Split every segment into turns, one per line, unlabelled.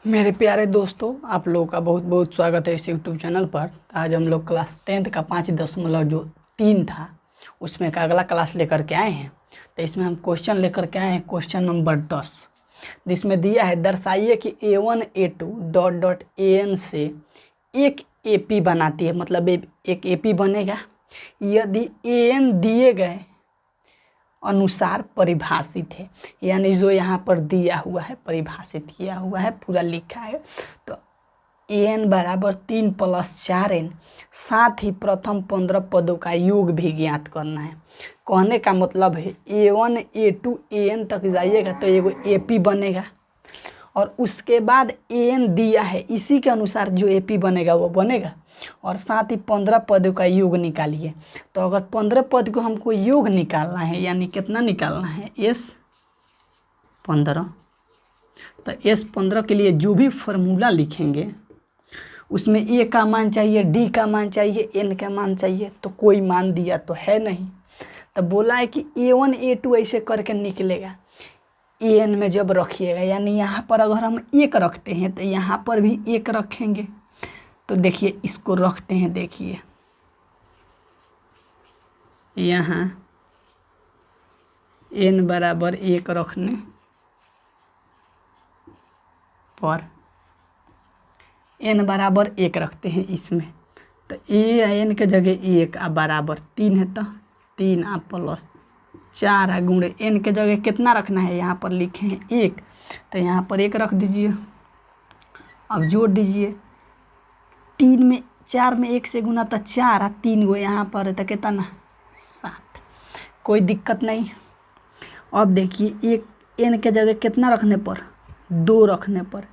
मेरे प्यारे दोस्तों, आप लोगों का बहुत बहुत स्वागत है इस यूट्यूब चैनल पर। आज हम लोग क्लास 10th का 5.3 था, उसमें का अगला क्लास लेकर के आए हैं। तो इसमें हम क्वेश्चन लेकर के आए हैं, क्वेश्चन नंबर 10, जिसमें दिया है दर्शाइए कि A1 A2 dot dot AN से एक AP बनाती है। मतलब एक AP बनेगा यदि AN दिए गए अनुसार परिभाषित है। यानी जो यहाँ पर दिया हुआ है, परिभाषित किया हुआ है, पूरा लिखा है। तो AN बराबर 3 + 4N, साथ ही प्रथम 15 पदों का योग भी ज्ञात करना है। कहने का मतलब है A1 A2 AN तक जाइएगा तो एगो AP बनेगा, और उसके बाद AN दिया है, इसी के अनुसार जो AP बनेगा वो बनेगा, और साथ ही 15 पदों का योग निकालिए। तो अगर 15 पद को हमको योग निकालना है, यानी कितना निकालना है, S15, तो S15 के लिए जो भी फार्मूला लिखेंगे उसमें A का मान चाहिए, D का मान चाहिए, N का मान चाहिए। तो कोई मान दिया तो है नहीं, तो बोला है कि A1 A2 ऐसे करके निकलेगा। AN में जब रखिएगा, यानी यहाँ पर अगर हम 1 रखते हैं तो यहाँ पर भी 1 रखेंगे। तो देखिए इसको रखते हैं, देखिए यहाँ N बराबर 1 रखने पर N बराबर 1 रखते हैं इसमें, तो AN के जगह 1 बराबर 3 है, तो 3 + 4 गुणे N के जगह कितना रखना है, यहाँ पर लिखे हैं 1, तो यहाँ पर 1 रख दीजिए। अब जोड़ दीजिए, 3 में 4 में 1 से गुना तो 4, 3 गो यहाँ पर है तो कितना 7, कोई दिक्कत नहीं। अब देखिए एक N के जगह कितना रखने पर, 2 रखने पर,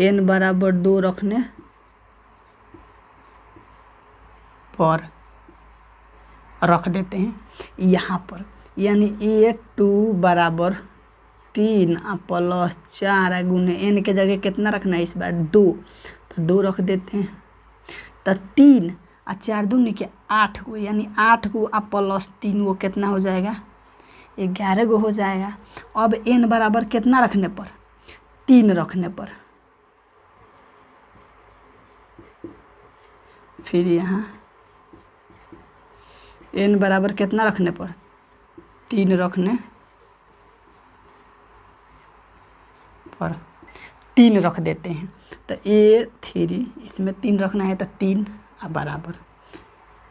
N बराबर 2 रखने पर रख देते हैं यहाँ पर, यानी A2 बराबर 3 + 4 गुने N के जगह कितना रखना है इस बार 2, तो 2 रख देते हैं। तो 3 और 4 दूनी के 8 गो, यानी 8 गो + 3 गो कितना हो जाएगा, 11 गो हो जाएगा। अब N बराबर कितना रखने पर, 3 रखने पर, फिर यहाँ N बराबर कितना रखने पर, 3 रखने पर 3 रख देते हैं। तो A3 इसमें 3 रखना है, तो 3 बराबर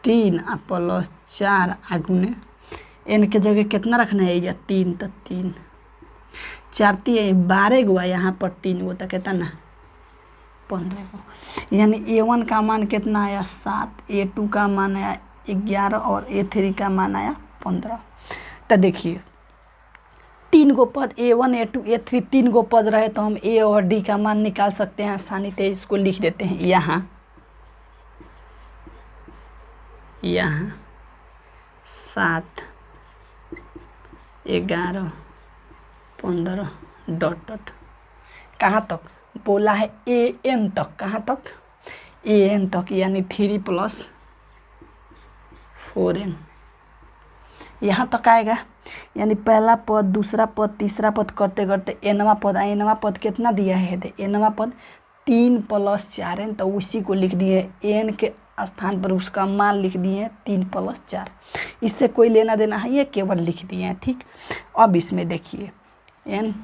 3 + 4 गुने N के जगह कितना रखना है, या 3, तो 3 4 3 12 गो, यहाँ पर 3 गो, तो कितना 15 गो। यानी A1 का मान कितना आया 7, A2 का मान आया 11 और A3 का मान आया 15। तो देखिए 3 गो पद A1 A2 A3 3 गो पद रहे तो हम A और D का मान निकाल सकते हैं आसानी से। इसको लिख देते हैं यहाँ 7 11 15 डॉट डॉट, कहाँ तक बोला है, AN तक। कहाँ तक, AN तक, यानी 3 + 4N यहाँ तक आएगा। यानी पहला पद, दूसरा पद, तीसरा पद करते करते Nवां पद, Nवां पद कितना दिया है, Nवां पद 3 + 4N, तो उसी को लिख दिए N के स्थान पर उसका मान लिख दिए 3 + 4। इससे कोई लेना देना है, ये केवल लिख दिए हैं, ठीक। अब इसमें देखिए N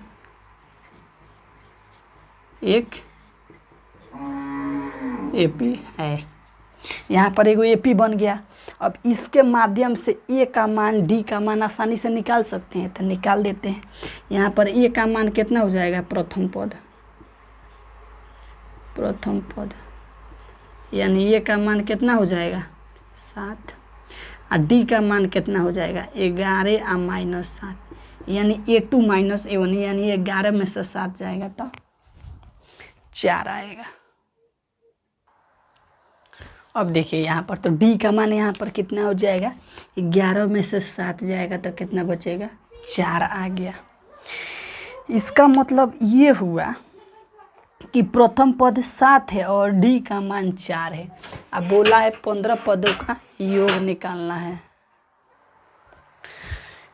एक AP है, यहाँ पर एगो AP बन गया। अब इसके माध्यम से A का मान D का मान आसानी से निकाल सकते हैं, तो निकाल देते हैं। यहाँ पर A का मान कितना हो जाएगा, प्रथम पद, यानी A का मान कितना हो जाएगा 7, और D का मान कितना हो जाएगा 11 और -7, यानी A2 - A1, यानी 11 में से 7 जाएगा तो 4 आएगा। अब देखिए यहाँ पर तो D का मान यहाँ पर कितना हो जाएगा, 11 में से 7 जाएगा तो कितना बचेगा, 4 आ गया। इसका मतलब ये हुआ कि प्रथम पद 7 है और D का मान 4 है। अब बोला है 15 पदों का योग निकालना है।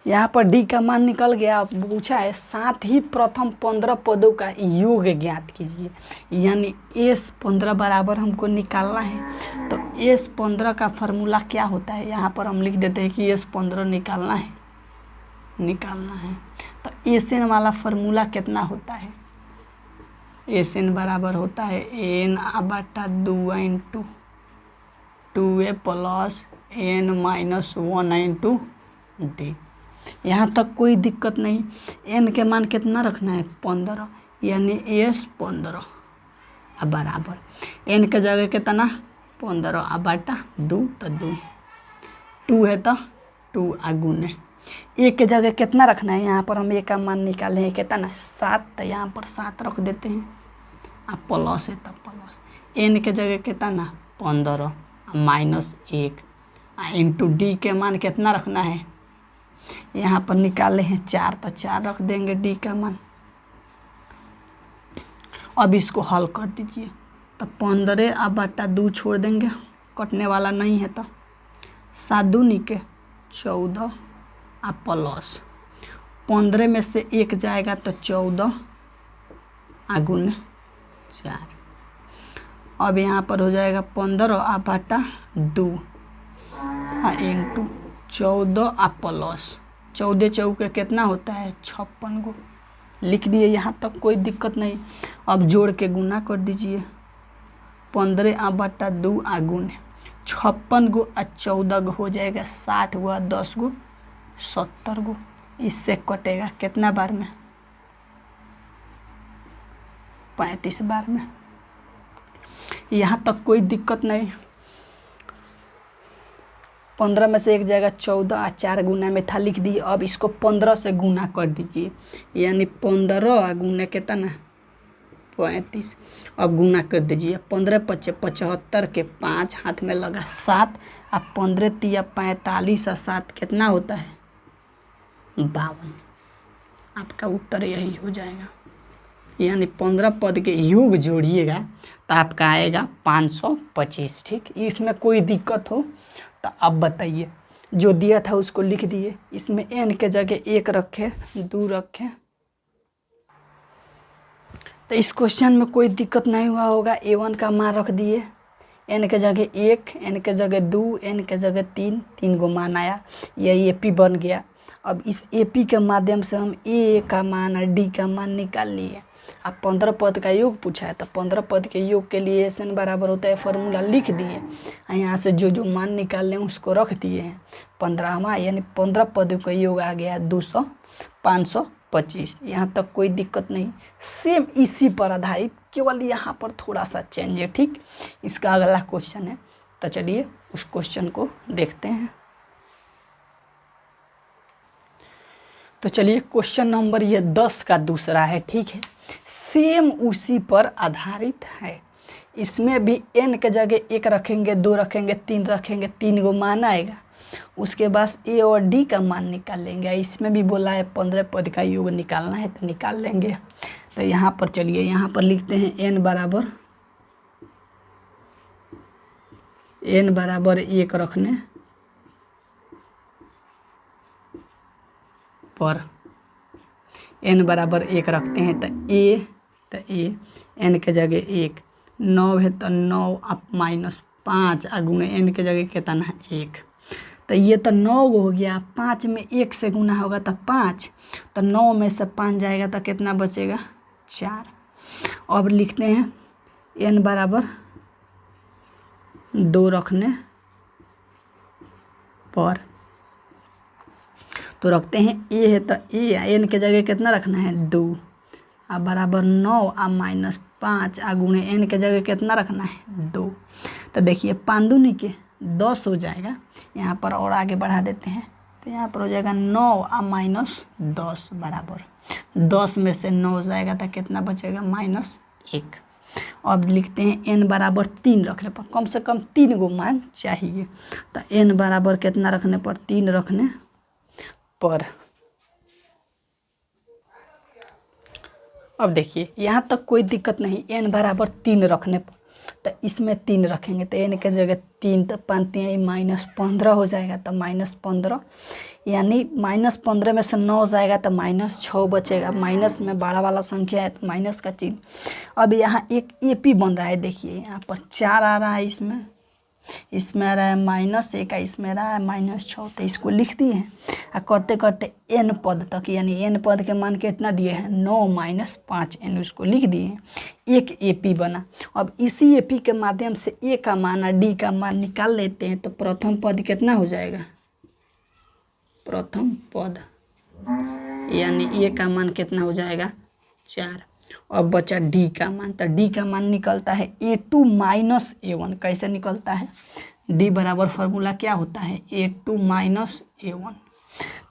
यहाँ पर डी का मान निकल गया। अब पूछा है साथ ही प्रथम 15 पदों का योग ज्ञात कीजिए, यानी S15 बराबर हमको निकालना है। तो S15 का फार्मूला क्या होता है, यहाँ पर हम लिख देते हैं कि S15 निकालना है। तो SN वाला फार्मूला कितना होता है, SN बराबर होता है N/2 into 2A plus N-1 into D। यहाँ तक कोई दिक्कत नहीं। N के मान कितना रखना है 15, यानी S15 बराबर N के जगह कितना 15/2 तो 2 है तो 2 गुने A के जगह कितना रखना है, यहाँ पर हम A का मान निकाले हैं कितना 7, तो यहाँ पर 7 रख देते हैं। अब प्लस है तो प्लस N के जगह कितना 15 -1 इंटू D के मान कितना रखना है, यहाँ पर निकाले हैं 4, तो 4 रख देंगे D का मान। अब इसको हल कर दीजिए, तो 15/2 छोड़ देंगे, कटने वाला नहीं है, तो 7 दूनी के 14 प्लस 15 में से 1 जाएगा तो 14 गुने 4। अब यहाँ पर हो जाएगा 15/2 इंटू 14 प्लस 14 चौके कितना होता है 56 गो, लिख दिए। यहाँ तक कोई दिक्कत नहीं। अब जोड़ के गुना कर दीजिए, 15/2 गुने 56 गो 14 गो हो जाएगा 60 गो 10 गो 70 गो। इससे कटेगा कितना बार में 35 बार में। यहाँ तक कोई दिक्कत नहीं। 15 में से 1 जाएगा 14 4 गुना में था लिख दिए। अब इसको 15 से गुना कर दीजिए, यानी 15 गुना कितना 35। अब गुना कर दीजिए, 15 × 5 = 75 के 5 हाथ में लगा 7 अब 15 × 3 = 45 और 7 कितना होता है 52। आपका उत्तर यही हो जाएगा, यानी 15 पद के योग जोड़िएगा तो आपका आएगा 525। ठीक, इसमें कोई दिक्कत हो तो आप बताइए। जो दिया था उसको लिख दिए, इसमें n के जगह 1 रखे 2 रखे, तो इस क्वेश्चन में कोई दिक्कत नहीं हुआ होगा। A1 का मान रख दिए, n के जगह 1 n के जगह 2 n के जगह 3 गो मान आया, यही AP बन गया। अब इस AP के माध्यम से हम A का मान और D का मान निकाल लिए। अब 15 पद का योग पूछा है, तो 15 पद के योग के लिए SN बराबर होता है, फार्मूला लिख दिए। यहाँ से जो मान निकाल लें उसको रख दिए हैं। 15वां यानी 15 पद का योग आ गया 525। यहाँ तक कोई दिक्कत नहीं। सेम इसी पर आधारित, केवल यहाँ पर थोड़ा सा चेंज है। ठीक, इसका अगला क्वेश्चन है, तो चलिए उस क्वेश्चन को देखते हैं। तो चलिए क्वेश्चन नंबर ये 10 का दूसरा है। ठीक है, सेम उसी पर आधारित है। इसमें भी n के जगह 1 रखेंगे 2 रखेंगे 3 रखेंगे, 3 गो मान आएगा। उसके बाद A और D का मान निकाल लेंगे। इसमें भी बोला है 15 पद का योग निकालना है, तो निकाल लेंगे। तो यहाँ पर चलिए, यहाँ पर लिखते हैं n बराबर 1 रखने पर n बराबर 1 रखते हैं, तो A n के जगह 1 9 है तो 9 -5 गुने n के जगह कितना है 1। तो ये तो 9 हो गया, 5 में 1 से गुना होगा तो 5, तो 9 में से 5 जाएगा तो कितना बचेगा 4। अब लिखते हैं n बराबर 2 रखने पर, तो रखते हैं A है तो A n के जगह कितना रखना है 2 बराबर 9 -5 गुणे n के जगह कितना रखना है 2। तो देखिए 5 दूनी के 10 हो जाएगा, यहाँ पर और आगे बढ़ा देते हैं, तो यहाँ पर हो जाएगा 9 -10 बराबर 10 में से 9 जाएगा तो कितना बचेगा -1। अब लिखते हैं n बराबर 3 रखने पर, कम से कम 3 गो मान चाहिए। तो n बराबर कितना रखने पर 3 रखने पर। अब देखिए यहाँ तक कोई दिक्कत नहीं, n बराबर 3 रखने पर। तो इसमें 3 रखेंगे तो n के जगह 3, तो 5 3 -15 हो जाएगा, तो -15 यानी -15 में से 9 जाएगा तो -6 बचेगा। माइनस में बड़ा वाला संख्या है तो माइनस का चिन्ह। अब यहाँ एक AP बन रहा है, देखिए यहाँ पर 4 आ रहा है, इसमें आ रहा है -1, इसमें आ रहा है -6, तो इसको लिख दिए हैं। और करते करते n पद तक, यानी n पद के मान कितना दिए हैं 9 - 5n, उसको लिख दिए हैं। एक AP बना। अब इसी AP के माध्यम से A का मान और D का मान निकाल लेते हैं, तो प्रथम पद कितना हो जाएगा, प्रथम पद यानी A का मान कितना हो जाएगा 4। अब बचा D का मान, तो D का मान निकलता है A2 - A1। कैसे निकलता है, D बराबर फार्मूला क्या होता है A2 - A1।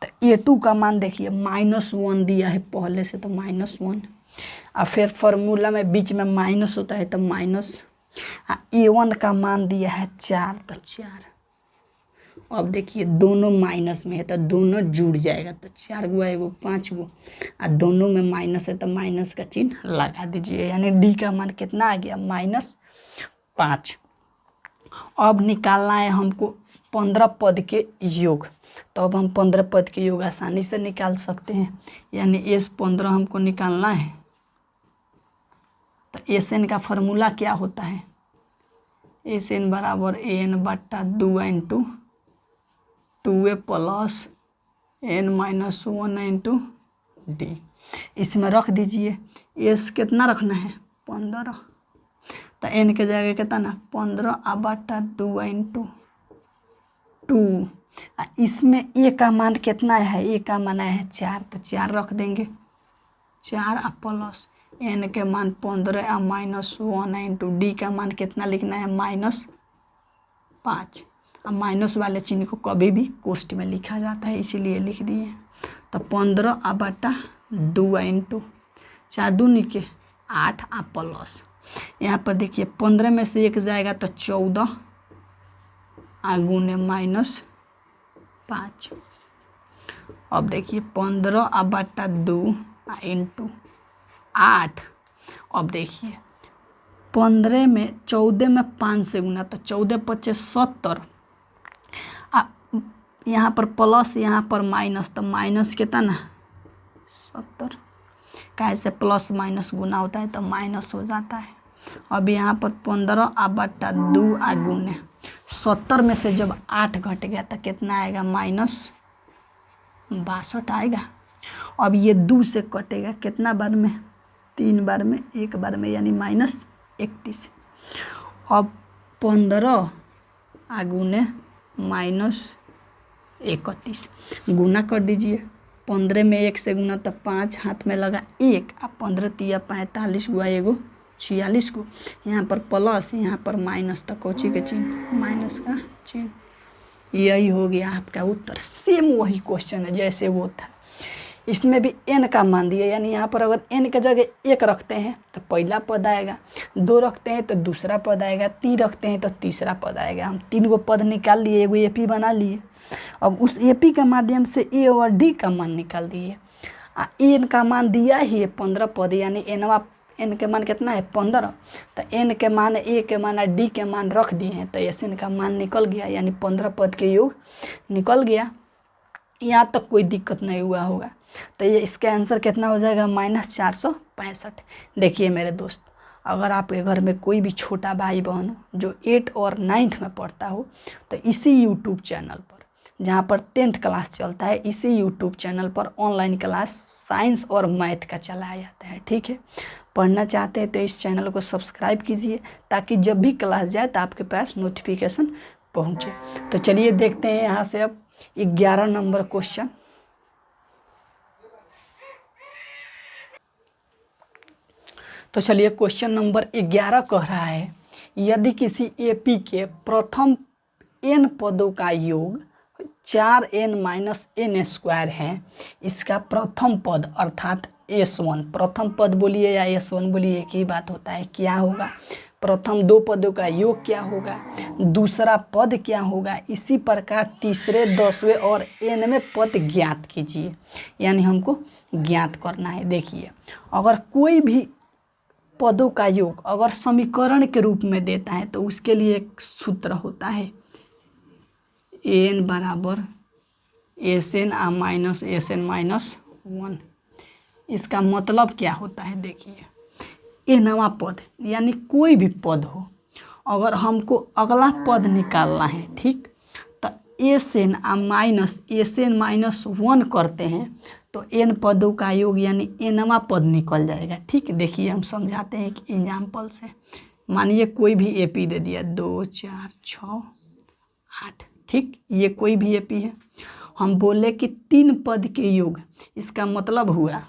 तो A2 का मान देखिए -1 दिया है पहले से, तो -1, और फिर फार्मूला में बीच में माइनस होता है तो माइनस। A1 का मान दिया है 4, तो 4। अब देखिए दोनों माइनस में है तो दोनों जुड़ जाएगा, तो 4 गुआ 1 5 गो, और दोनों में माइनस है तो माइनस का चिन्ह लगा दीजिए, यानी D का मान कितना आ गया -5। अब निकालना है हमको 15 पद के योग, तो अब हम 15 पद के योग आसानी से निकाल सकते हैं, यानी S15 हमको निकालना है। तो SN का फार्मूला क्या होता है, SN बराबर n/2 × 2a + n - 1 × D। इसमें रख दीजिए, S कितना रखना है 15, तो n के जगह कितना ना 15/2 × 2। इसमें A का मान कितना है, A का मान है 4, तो 4 रख देंगे, 4 प्लस n के मान 15 और -1 × D का मान कितना लिखना है -5। अब माइनस वाले चिन्ह को कभी भी कोष्ठ में लिखा जाता है, इसीलिए लिख दिए। तो 15/2 × 4 दूनी के 8 आ प्लस, यहाँ पर देखिए 15 में से 1 जाएगा तो 14 गुने -5। अब देखिए 15/2 × 8। अब देखिए 15 में 14 में 5 से गुना, तो 14 × 5 = 70, यहाँ पर प्लस यहाँ पर माइनस, तो माइनस कितना ना 70, कैसे प्लस माइनस गुना होता है तो माइनस हो जाता है। अब यहाँ पर 15/2 गुने 70 में से जब 8 घट गया तो कितना आएगा -62 आएगा। अब ये 2 से कटेगा कितना बार में, 3 बार में, 1 बार में, यानी -31। अब 15 गुने -31 गुना कर दीजिए, 15 में 1 से गुना तो 5, हाथ में लगा 1, और 15 × 45 गुआ 1 46 को, यहाँ पर प्लस यहाँ पर माइनस, तो कोची के चिन्ह माइनस का चिन्ह। यही हो गया आपका उत्तर। सेम वही क्वेश्चन है जैसे वो था, इसमें भी n का मान दिया, यानी यहाँ पर अगर n के जगह 1 रखते हैं तो पहला पद आएगा, 2 रखते हैं तो दूसरा पद आएगा, 3 रखते हैं तो तीसरा पद आएगा। हम 3 गो पद निकाल लिए, एगो AP बना लिए। अब उस AP के माध्यम से A और D का मान निकाल दिए। n का मान दिया ही है 15 पद, यानी n के मान कितना है 15, तो n के मान, A के मान और D के मान रख दिए हैं, तो SN का मान निकल गया, यानी 15 पद के योग निकल गया। यहाँ तक कोई दिक्कत नहीं हुआ होगा, तो ये इसका आंसर कितना हो जाएगा -465। देखिए मेरे दोस्त, अगर आपके घर में कोई भी छोटा भाई बहन हो जो 8 और 9th में पढ़ता हो, तो इसी यूट्यूब चैनल पर, जहाँ पर 10th क्लास चलता है, इसी यूट्यूब चैनल पर ऑनलाइन क्लास साइंस और मैथ का चलाया जाता है। ठीक है, पढ़ना चाहते हैं तो इस चैनल को सब्सक्राइब कीजिए, ताकि जब भी क्लास जाए तो आपके पास नोटिफिकेशन पहुँचे। तो चलिए देखते हैं यहाँ से अब 11 नंबर क्वेश्चन। तो चलिए क्वेश्चन नंबर 11 कह रहा है, यदि किसी AP के प्रथम n पदों का योग 4n-n² है, इसका प्रथम पद अर्थात S1, प्रथम पद बोलिए या S1 बोलिए एक ही बात होता है, क्या होगा, प्रथम 2 पदों का योग क्या होगा, दूसरा पद क्या होगा, इसी प्रकार तीसरे 10वें और nवें पद ज्ञात कीजिए, यानी हमको ज्ञात करना है। देखिए अगर कोई भी पदों का योग अगर समीकरण के रूप में देता है तो उसके लिए एक सूत्र होता है एन बराबर S N minus S N minus 1। इसका मतलब क्या होता है, देखिए एनवा पद यानी कोई भी पद हो, अगर हमको अगला पद निकालना है, ठीक, तो एस एन माइनस 1 करते हैं तो एन पदों का योग यानी एनवा पद निकल जाएगा। ठीक, देखिए हम समझाते हैं एक एग्जाम्पल से। मानिए कोई भी एपी दे दिया 2 4 6 8, ठीक, ये कोई भी एपी है। हम बोले कि 3 पद के योग, इसका मतलब हुआ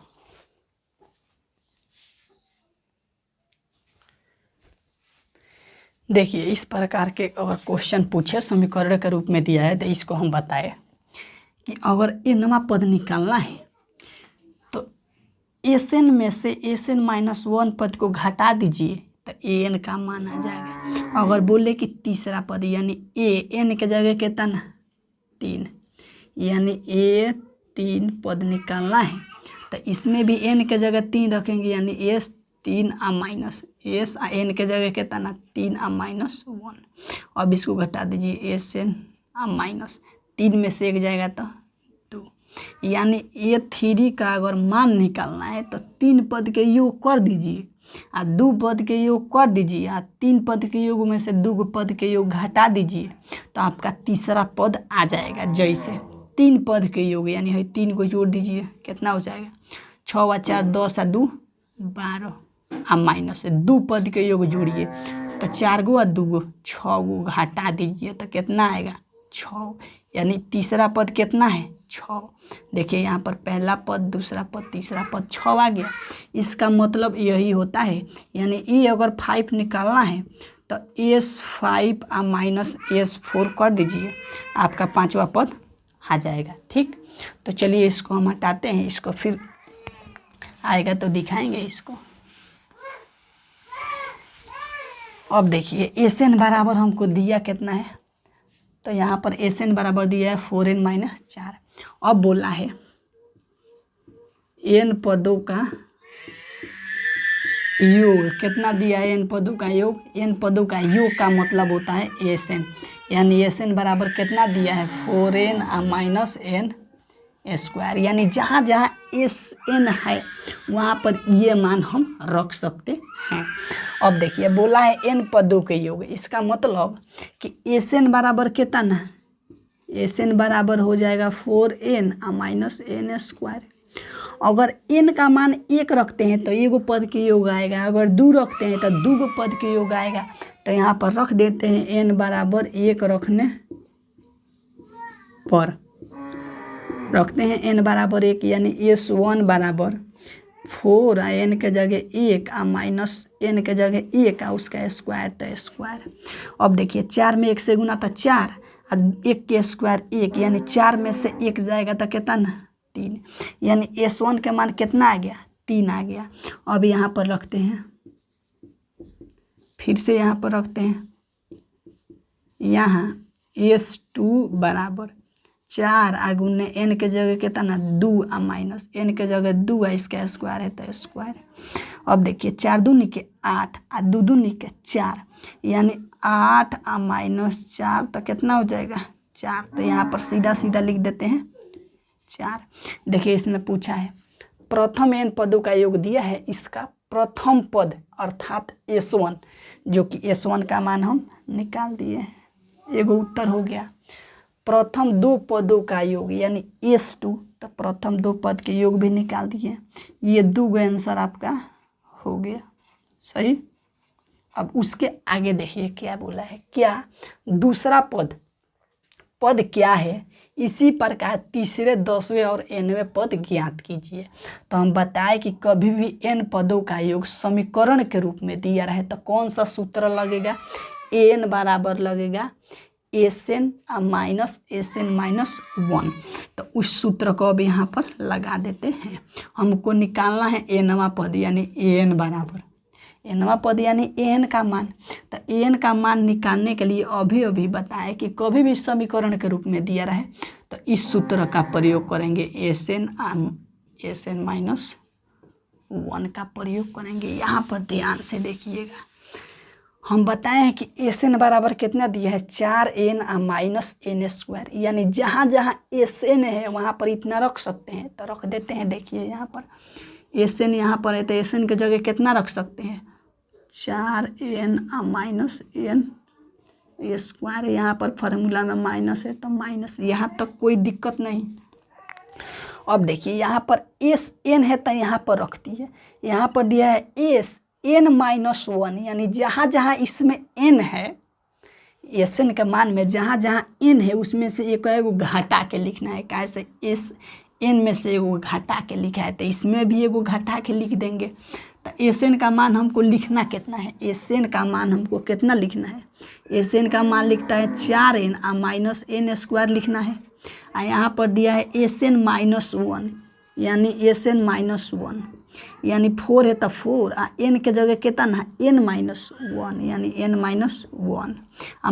देखिए इस प्रकार के अगर क्वेश्चन पूछे समीकरण के रूप में दिया है तो इसको हम बताए कि अगर एनवा पद निकालना है तो एस एन में से एस एन माइनस 1 पद को घटा दीजिए तो ए एन का मान आ जाएगा। अगर बोले कि तीसरा पद यानी ए एन के जगह कितना 3, यानी ए 3 पद निकालना है तो इसमें भी एन के जगह 3 रखेंगे यानी एस 3 माइनस एस एन के जगह कितना 3 माइनस 1। अब इसको घटा दीजिए एस एन माइनस 3 में से 1 जाएगा तो 2, यानी ए 3 का अगर मान निकालना है तो 3 पद के योग कर दीजिए और 2 पद के योग कर दीजिए और 3 पद के योग में से 2 पद के योग घटा दीजिए तो आपका तीसरा पद आ जाएगा। जैसे 3 पद के योग यानी है 3 को जोड़ दीजिए कितना हो जाएगा 6 व 4 10 और 2 12 माइनस 2 पद के योग जोड़िए तो 4 गो और 2 गो 6 गो घटा दीजिए तो कितना आएगा 6, यानी तीसरा पद कितना है 6। देखिए यहाँ पर पहला पद दूसरा पद तीसरा पद 6 आ गया। इसका मतलब यही होता है, यानी ये अगर 5 निकालना है तो S5 माइनस S4 कर दीजिए आपका 5वां पद आ जाएगा। ठीक, तो चलिए इसको हम हटाते हैं, इसको फिर आएगा तो दिखाएंगे इसको। अब देखिए एस एन बराबर हमको दिया कितना है, तो यहाँ पर एस एन बराबर दिया है 4n माइनस 4। अब बोला है एन पदों का योग कितना दिया है, एन पदों का योग, एन पदों का योग का मतलब होता है एस एन, यानी एस एन बराबर कितना दिया है 4n माइनस n स्क्वायर, यानी जहाँ जहाँ एस एन है वहाँ पर ये मान हम रख सकते हैं। अब देखिए बोला है एन पदों के योग, इसका मतलब कि एस एन बराबर कितना, एस एन बराबर हो जाएगा 4n माइनस n स्क्वायर। अगर n का मान 1 रखते हैं तो 1 पद के योग आएगा, अगर 2 रखते हैं तो 2 पद के योग आएगा। तो यहाँ पर रख देते हैं n बराबर 1 रखने पर रखते हैं n बराबर 1, यानी S1 बराबर 4 n के जगह 1 माइनस n के जगह 1 उसका स्क्वायर तो स्क्वायर। अब देखिए 4 में 1 से गुना तो 4 और 1 के स्क्वायर 1, यानी 4 में से 1 जाएगा तो कितना 3, यानी S1 के मान कितना आ गया 3 आ गया। अब यहाँ पर रखते हैं, फिर से यहाँ पर रखते हैं, यहाँ S2 बराबर 4 गुने n के जगह कितना 2 माइनस n के जगह 2 इसका स्क्वायर है तो स्क्वायर। अब देखिए 4 दूनी के 8 और 2 दूनी के 4, यानी 8 माइनस 4 तो कितना हो जाएगा 4। तो यहाँ पर सीधा सीधा लिख देते हैं 4। देखिए इसमें पूछा है प्रथम n पदों का योग दिया है, इसका प्रथम पद अर्थात S1, जो कि S1 का मान हम निकाल दिए, एगो उत्तर हो गया। प्रथम 2 पदों का योग यानी S2, तो प्रथम 2 पद के योग भी निकाल दिए, ये 2 आंसर आपका हो गया सही। अब उसके आगे देखिए क्या बोला है, क्या दूसरा पद क्या है, इसी प्रकार तीसरे 10वें और nवें पद ज्ञात कीजिए। तो हम बताएं कि कभी भी n पदों का योग समीकरण के रूप में दिया रहे तो कौन सा सूत्र लगेगा, n बराबर लगेगा एस एन माइनस 1। तो उस सूत्र को अब यहाँ पर लगा देते हैं। हमको निकालना है एनवा पद यानी एन बराबर, एनवा पद यानी एन का मान। तो एन का मान निकालने के लिए अभी बताएं कि कभी भी समीकरण के रूप में दिया रहे तो इस सूत्र का प्रयोग करेंगे एस एन माइनस 1 का प्रयोग करेंगे। यहाँ पर ध्यान से देखिएगा, हम बताए हैं कि एस.एन बराबर कितना दिया है 4n माइनस एन स्क्वायर, यानी जहाँ जहाँ एस.एन है वहाँ पर इतना रख सकते हैं तो रख देते हैं। देखिए यहाँ पर एस.एन यहाँ पर है तो एस.एन की जगह कितना रख सकते हैं 4n माइनस एन स्क्वायर। यहाँ पर फार्मूला में माइनस है तो माइनस, यहाँ तक कोई दिक्कत नहीं। अब देखिए यहाँ पर एस.एन है तो यहाँ पर रख दिए, यहाँ पर दिया है एस.एन माइनस 1, यानी जहाँ जहाँ इसमें n है एस.एन के मान में जहाँ जहाँ n है उसमें से एक एगो घटा के लिखना है। कैसे एस.एन में से एगो घटा के लिखा है तो इसमें भी एगो घटा के लिख देंगे। तो एस.एन का मान हमको लिखना कितना है, एस.एन का मान हमको कितना लिखना है, एस.एन का मान लिखता है 4n माइनस एन स्क्वायर लिखना है। यहाँ पर दिया है एस.एन माइनस 1, यानी एस.एन माइनस 1 यानी 4 है तो 4 n के जगह कितना है n माइनस 1, यानी n माइनस 1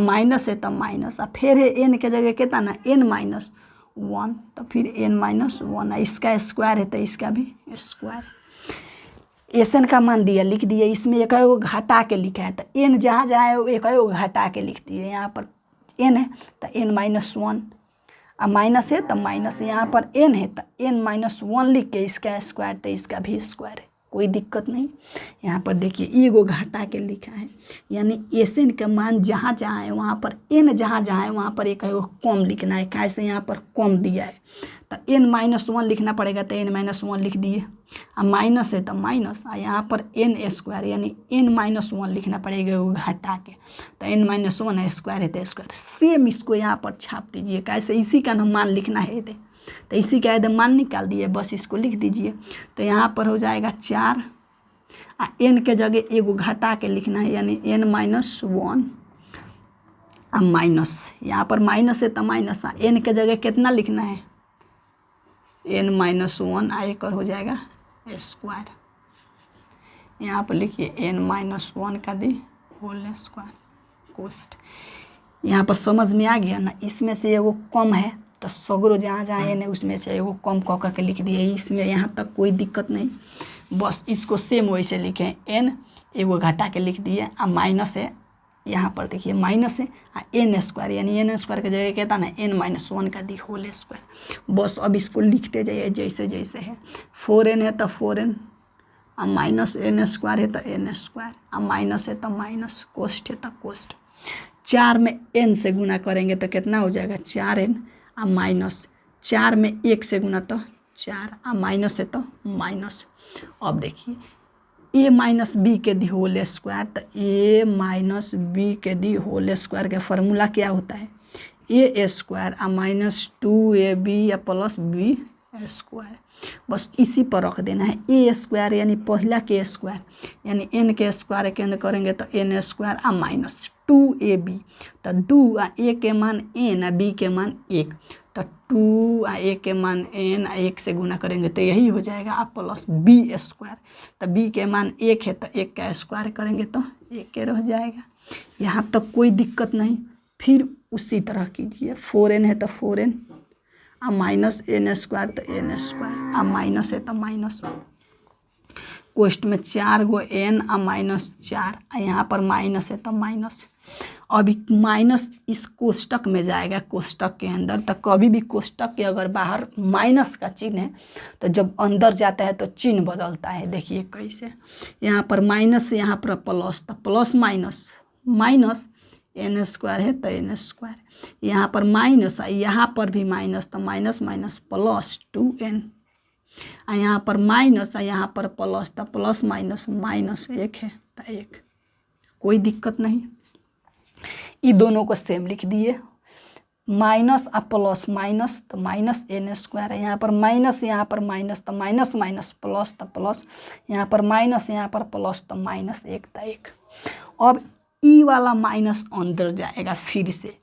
माइनस है तो माइनस फिर है n के जगह कितना n माइनस 1 तो फिर n माइनस 1 इसका स्क्वायर है तो इसका भी स्क्वायर। एस.एन का मान दिया लिख दिए, इसमें एक घटा के लिखा है तो n जहाँ जहाँ है एक घटा के लिख दिए। यहाँ पर n है तो n माइनस 1 माइनस है तो माइनस, यहाँ पर n है तो n माइनस 1 लिख के इसका स्क्वायर तो इसका भी स्क्वायर है, कोई दिक्कत नहीं। यहाँ पर देखिए एगो घटा के लिखा है, यानी एस.एन के मान जहाँ जहाँ है वहाँ पर n जहाँ जहाँ है वहाँ पर एक कम लिखना है। कैसे यहाँ पर कम दिया है तो n माइनस 1 लिखना पड़ेगा तो n माइनस 1 लिख दिए, माइनस है तो माइनस यहाँ पर n स्क्वायर यानी n माइनस 1 लिखना पड़ेगा वो घटा के तो n माइनस 1 स्क्वायर है तो स्क्वायर। सेम इसको यहाँ पर छाप दीजिए, कैसे इसी का ना मान लिखना है तो इसी का एकदम मान निकाल दिए, बस इसको लिख दीजिए। तो यहाँ पर हो जाएगा 4 n के जगह एगो घटा के लिखना है, यानी n माइनस 1 माइनस, यहाँ पर माइनस है तो माइनस n के जगह कितना लिखना है n माइनस 1 एक और हो जाएगा स्क्वायर। यहाँ पर लिखिए n माइनस 1 का दी होल स्क्वायर कोस्ट। यहाँ पर समझ में आ गया ना, इसमें से एगो कम है तो सगरो जहाँ जहाँ n है उसमें से एगो कम कह के लिख दिए, इसमें यहाँ तक कोई दिक्कत नहीं। बस इसको सेम वैसे लिखें, n एगो घटा के लिख दिए माइनस है, यहाँ पर देखिए माइनस है n स्क्वायर, यानी n स्क्वायर के जगह कहता ना n माइनस 1 का दी होल स्क्वायर। बस अब इसको लिखते जाइए जैसे जैसे है। 4n है तो 4n माइनस n स्क्वायर है तो n स्क्वायर माइनस है तो माइनस, कोस्ट है तो कोस्ट। 4 में n से गुना करेंगे तो कितना हो जाएगा 4n माइनस 4 में 1 से गुना तो 4 माइनस है तो माइनस। अब देखिए a माइनस बी के दी होल स्क्वायर, तो a माइनस बी के दी होल स्क्वायर का फार्मूला क्या होता है a square minus 2ab plus b square. बस इसी पर रख देना है a स्क्वायर यानी पहला के स्क्वायर, यानी n के स्क्वायर के अंदर करेंगे तो n स्क्वायर माइनस 2ab, तो 2 a के मान n b के मान 1, तो 2 a के मान n 1 से गुना करेंगे तो यही हो जाएगा प्लस b स्क्वायर, तो b के मान 1 है तो 1 का स्क्वायर करेंगे तो 1 के रह जाएगा। यहाँ तक कोई दिक्कत नहीं। फिर उसी तरह कीजिए, 4n है तो 4n माइनस n स्क्वायर तो n स्क्वायर माइनस है तो माइनस, कोष्ट में 4 गो n माइनस 4 यहाँ पर माइनस है तो माइनस। अभी माइनस इस कोष्टक में जाएगा, कोष्टक के अंदर, तो कभी भी कोष्टक के अगर बाहर माइनस का चिन्ह है तो जब अंदर जाता है तो चिन्ह बदलता है। देखिए कैसे, यहाँ पर माइनस यहाँ पर प्लस, तो plus minus minus n square है तो n स्क्वायर, यहाँ पर माइनस यहाँ पर भी माइनस तो माइनस माइनस प्लस 2n, यहाँ पर माइनस यहाँ पर प्लस तो प्लस माइनस माइनस 1 है तो 1, कोई दिक्कत नहीं। ये दोनों को सेम लिख दिए, माइनस प्लस माइनस तो माइनस n स्क्वायर है, यहाँ पर माइनस तो माइनस माइनस प्लस तो प्लस, यहाँ पर माइनस यहाँ पर प्लस तो माइनस 1 तो 1। अब ई वाला माइनस अंदर जाएगा, फिर से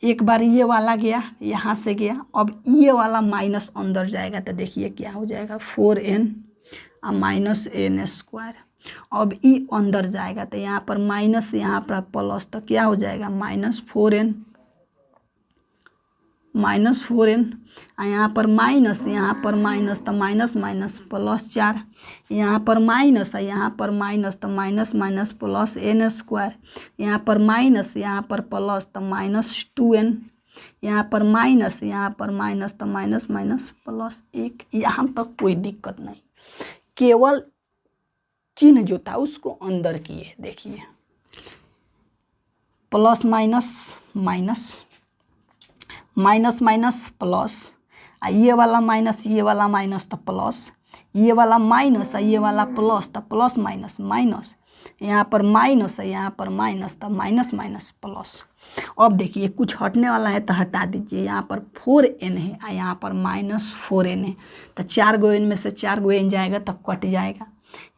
एक बार ये वाला गया यहाँ से गया, अब ये वाला माइनस अंदर जाएगा तो देखिए क्या हो जाएगा 4n माइनस n स्क्वायर। अब ई अंदर जाएगा तो यहाँ पर माइनस यहाँ पर प्लस तो क्या हो जाएगा माइनस 4n -4n, यहाँ पर माइनस, यहाँ पर माइनस तो माइनस माइनस +4, यहाँ पर माइनस, यहाँ पर माइनस तो माइनस माइनस +n², यहाँ पर माइनस, यहाँ पर प्लस तो -2n, यहाँ पर माइनस, यहाँ पर माइनस तो माइनस माइनस +1। यहाँ तक कोई दिक्कत नहीं, केवल चिन्ह जो था उसको अंदर किए। देखिए plus minus minus, minus minus plus, ये वाला माइनस तो प्लस, ये वाला माइनस ये वाला प्लस तो प्लस माइनस माइनस, यहाँ पर माइनस है, यहाँ पर माइनस तो माइनस माइनस प्लस। अब देखिए कुछ हटने वाला है तो हटा दीजिए। यहाँ पर 4n है और यहाँ पर -4n है, तो 4 गो n में से 4 गो n जाएगा तो कट जाएगा।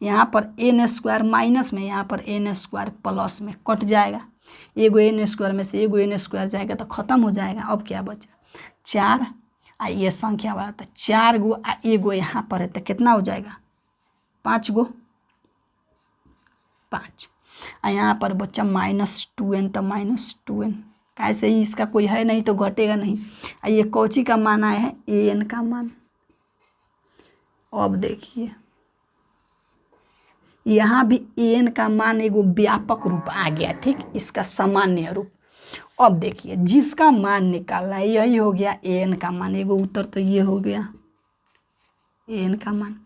यहाँ पर n² माइनस में, यहाँ पर n² प्लस में कट जाएगा। एगो n² में से एगो n² जाएगा तो ख़त्म हो जाएगा। अब क्या बचा 4, आ ये संख्या वाला तो 4 गो आ एगो यहाँ पर है तो कितना हो जाएगा 5 गो, 5। और यहाँ पर बच्चा -2n तो -2n, कैसे ही इसका कोई है नहीं तो घटेगा नहीं। और ये कौची का मान आया है an का मान। अब देखिए यहाँ भी an का मान एगो व्यापक रूप आ गया, ठीक, इसका सामान्य रूप। अब देखिए जिसका मान निकालना है यही हो गया an का मान, एगो उत्तर तो ये हो गया an का मान।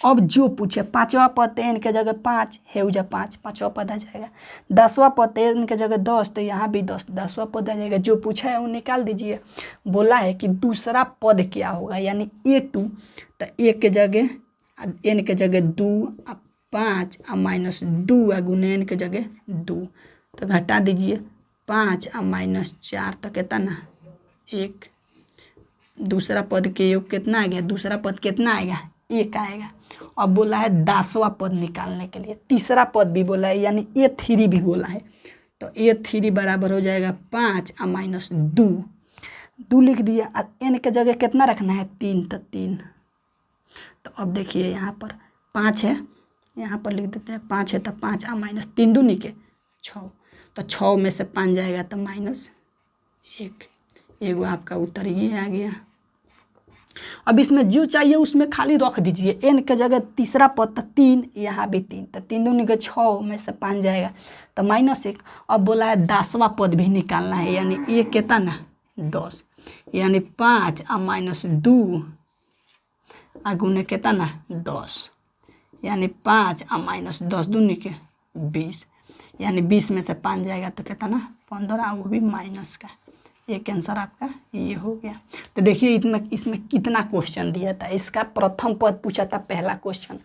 अब जो पूछे 5वां पद n के जगह 5 है, उजा 5 5वां पद आ जाएगा। 10वां पद n के जगह 10 तो यहाँ भी 10 10वां पद आ जाएगा। जो पूछा है वो निकाल दीजिए। बोला है कि दूसरा पद क्या होगा, यानी a2, तो a के जगह n के जगह 2 5 -2 गुने n के जगह 2, तो घटा दीजिए 5 -4 तो कितना 1। दूसरा पद के योग कितना आ गया, दूसरा पद कितना आएगा 1 आएगा। अब बोला है 10वां पद निकालने के लिए। तीसरा पद भी बोला है, यानी a3 भी बोला है, तो a3 बराबर हो जाएगा 5 -2, 2 लिख दिया। अब n के जगह कितना रखना है 3, तो 3। तो अब देखिए यहाँ पर 5 है, यहाँ पर लिख देते हैं 5 है तो 5 -3 दूनी के 6, तो 6 में से 5 जाएगा तो -1। एगो आपका उत्तर ये आ गया। अब इसमें जो चाहिए उसमें खाली रख दीजिए। n के जगह तीसरा पद तो 3, यहाँ भी 3, तो 3 दूनी के 6 में से 5 जाएगा तो -1। अब बोला है 10वां पद भी निकालना है, यानी ये कितना ना 10, यानी 5 -2 गुने कितना ना 10, यानी 5 -10 दूनी के 20, यानी 20 में से 5 जाएगा तो कितना 15, वो भी माइनस का। एक आंसर आपका ये हो गया। तो देखिए इसमें कितना क्वेश्चन दिया था। इसका प्रथम पद पूछा था पहला क्वेश्चन,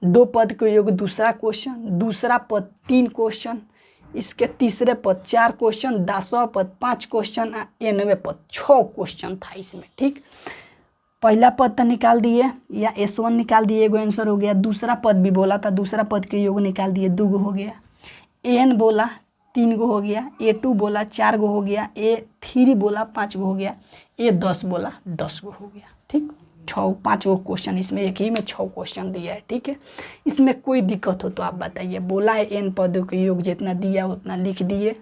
2 पद के योग दूसरा क्वेश्चन, दूसरा पद 3 क्वेश्चन, इसके तीसरे पद 4 क्वेश्चन, 10वां पद 5 क्वेश्चन, 9वें पद 6 क्वेश्चन था इसमें, ठीक। पहला पद तो निकाल दिए या S1 निकाल दिए, एगो आंसर हो गया। दूसरा पद भी बोला था, दूसरा पद के योग निकाल दिए, 2 गो हो गया। n बोला 3 गो हो गया, a2 बोला 4 गो हो गया, a3 बोला 5 गो हो गया, a10 बोला 10 गो हो गया, ठीक। 5 गो क्वेश्चन इसमें, एक ही में 6 क्वेश्चन दिया है, ठीक है। इसमें कोई दिक्कत हो तो आप बताइए। बोला है n पदों के योग जितना दिया उतना लिख दिए।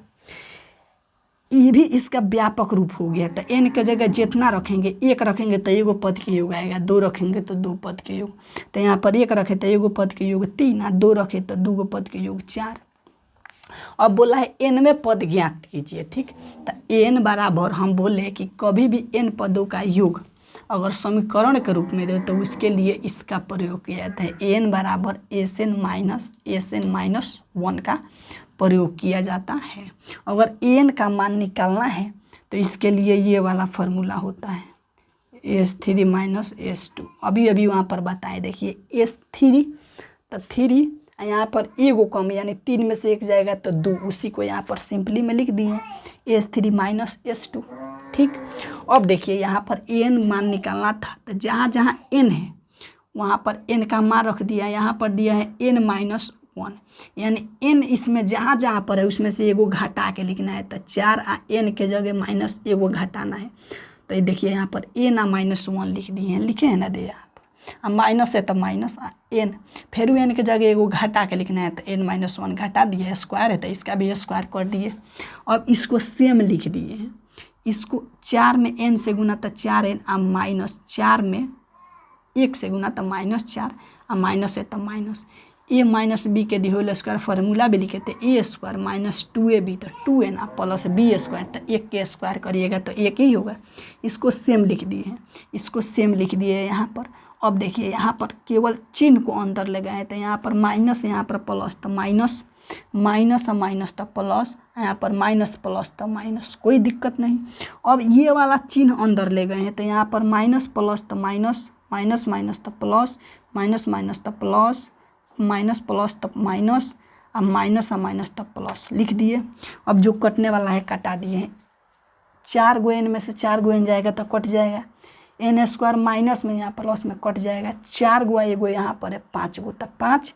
ये भी इसका व्यापक रूप हो गया। तो n के जगह जितना रखेंगे, 1 रखेंगे तो एगो पद के योग आएगा, 2 रखेंगे तो 2 पद के योग। तो यहाँ पर 1 रखे तो एगो पद के योग 3, और 2 रखे तो 2 गो पद के योग 4। अब बोला है nवें पद ज्ञात कीजिए, ठीक। तो n बराबर हम बोले कि कभी भी n पदों का योग अगर समीकरण के रूप में दे तो उसके लिए इसका प्रयोग किया जाता है। n बराबर Sn माइनस 1 का प्रयोग किया जाता है। अगर n का मान निकालना है तो इसके लिए ये वाला फार्मूला होता है, S3 माइनस S2। अभी वहाँ पर बताएं। देखिए S3 तो 3, यहाँ पर एगो कम, यानी 3 में से 1 जाएगा तो 2, उसी को यहाँ पर सिंपली में लिख दिए S3 माइनस S2, ठीक। अब देखिए यहाँ पर n मान निकालना था, तो जहाँ जहाँ n है वहाँ पर n का मान रख दिया। यहाँ पर दिया है n माइनस 1, यानी n इसमें जहाँ जहाँ पर है उसमें से एगो घटा के लिखना है। तो 4 आ n के जगह माइनस एगो घटाना है। तो ये देखिए यहाँ पर n आ -1 लिख दिए हैं, लिखे हैं ना दे यहाँ पर, माइनस है तो माइनस n, फिर n के जगह एगो घटा के लिखना है। तो n माइनस 1 घटा दिए, स्क्वायर है तो इसका भी स्क्वायर कर दिए। अब इसको सेम लिख दिए हैं, इसको 4 में n से गुना तो 4n और माइनस 4 में 1 से गुना तो -4 और माइनस है तो माइनस a माइनस बी के दी होल स्क्वायर फार्मूला भी लिखे थे a स्क्वायर माइनस 2ab तो 2n प्लस b स्क्वायर तो 1 के स्क्वायर करिएगा तो 1 ही होगा। इसको सेम लिख दिए हैं, इसको सेम लिख दिए हैं यहाँ पर। अब देखिए यहाँ पर केवल चिन्ह को अंदर ले गए हैं तो यहाँ पर माइनस, यहाँ पर प्लस तो माइनस, माइनस और माइनस तो प्लस, यहाँ पर माइनस प्लस तो माइनस, कोई दिक्कत नहीं। अब ये वाला चिन्ह अंदर ले गए हैं तो यहाँ पर माइनस प्लस तो माइनस, माइनस माइनस तो प्लस, माइनस माइनस तो प्लस, माइनस प्लस तो माइनस और माइनस तो प्लस लिख दिए। अब जो कटने वाला है कटा दिए हैं, 4 गो n में से 4 गो n जाएगा तो कट जाएगा, n स्क्वायर माइनस में यहाँ प्लस में कट जाएगा, 4 गुआ एगो यहाँ पर है 5 गो तो 5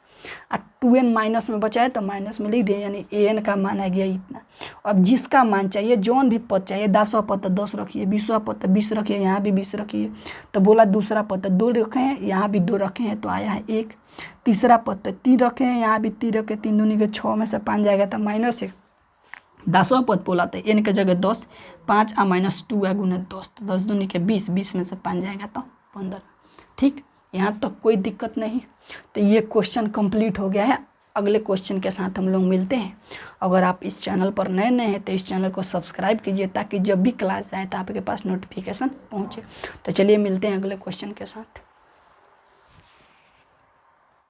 और 2n माइनस में बचा है तो माइनस में लिख दिए, यानी an का मान आ गया इतना। अब जिसका मान चाहिए, जौन भी पद चाहिए, 10वां पद तो 10 रखिए, 20वां पद तो 20 रखिए, यहाँ भी 20 रखिए। तो बोला दूसरा पद तो 2 रखे हैं, यहाँ भी 2 रखे हैं तो आया है 1। तीसरा पद तो 3 रखे हैं, यहाँ भी 3 रखे, 3 दूनी के 6 में से 5 जाएगा तो -1। 10वां पद बोला तो n के जगह 10, 5 और -2 गुना 10 तो 10 दूनी के 20, 20 में से 5 जाएगा तो 15। ठीक, यहाँ तक कोई दिक्कत नहीं। तो ये क्वेश्चन कंप्लीट हो गया है। अगले क्वेश्चन के साथ हम लोग मिलते हैं। अगर आप इस चैनल पर नए हैं तो इस चैनल को सब्सक्राइब कीजिए ताकि जब भी क्लास आए तो आपके पास नोटिफिकेशन पहुँचे। तो चलिए मिलते हैं अगले क्वेश्चन के साथ।